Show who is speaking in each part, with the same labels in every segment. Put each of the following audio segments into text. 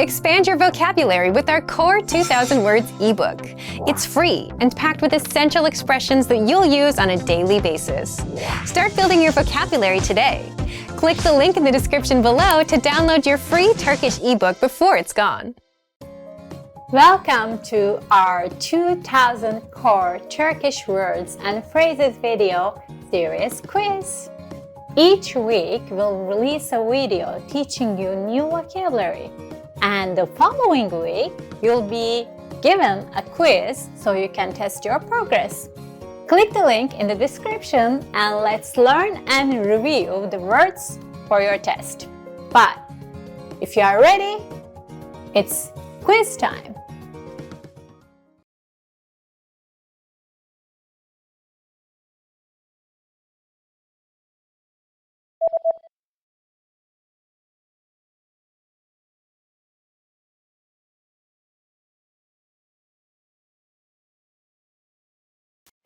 Speaker 1: Expand your vocabulary with our Core 2000 Words ebook. It's free and packed with essential expressions that you'll use on a daily basis. Start building your vocabulary today. Click the link in the description below to download your free Turkish ebook before it's gone.
Speaker 2: Welcome to our 2000 Core Turkish Words and Phrases video series quiz. Each week, we'll release a video teaching you new vocabulary. And the following week, you'll be given a quiz so you can test your progress. Click the link in the description and let's learn and review the words for your test. But if you are ready, it's quiz time.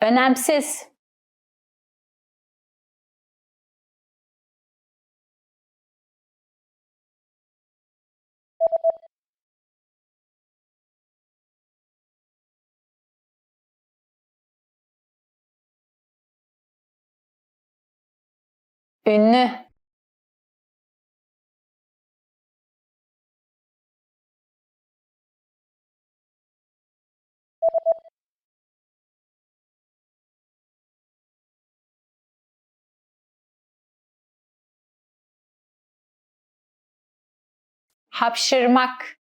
Speaker 2: Önemsiz. Ünlü. Hapşırmak.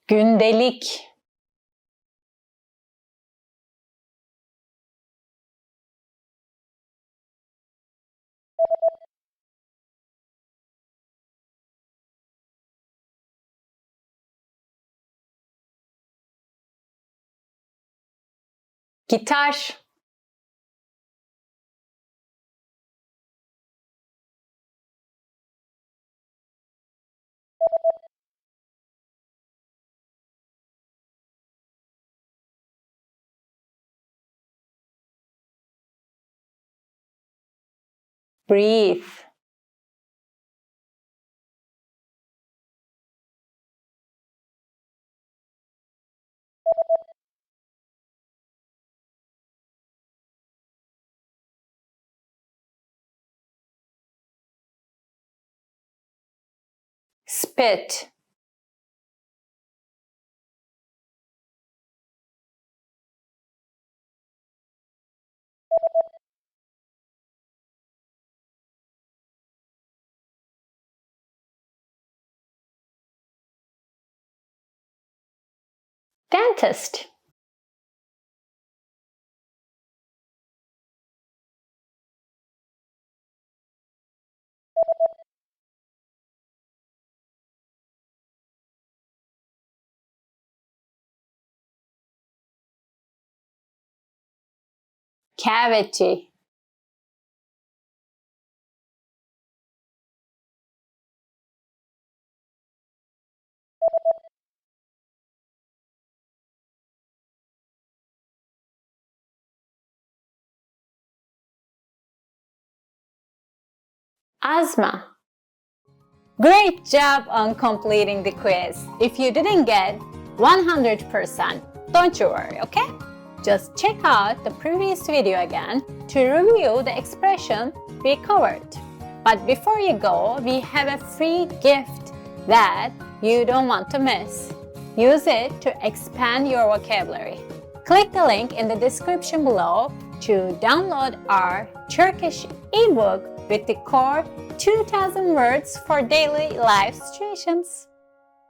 Speaker 2: Gündelik. Gitar. Breathe. Spit. Dentist. Cavity. Asthma. Great job on completing the quiz. If you didn't get 100%, don't you worry, okay? Just check out the previous video again to review the expression we covered. But before you go, we have a free gift that you don't want to miss. Use it to expand your vocabulary. Click the link in the description below to download our Turkish ebook with the core 2000 words for daily life situations.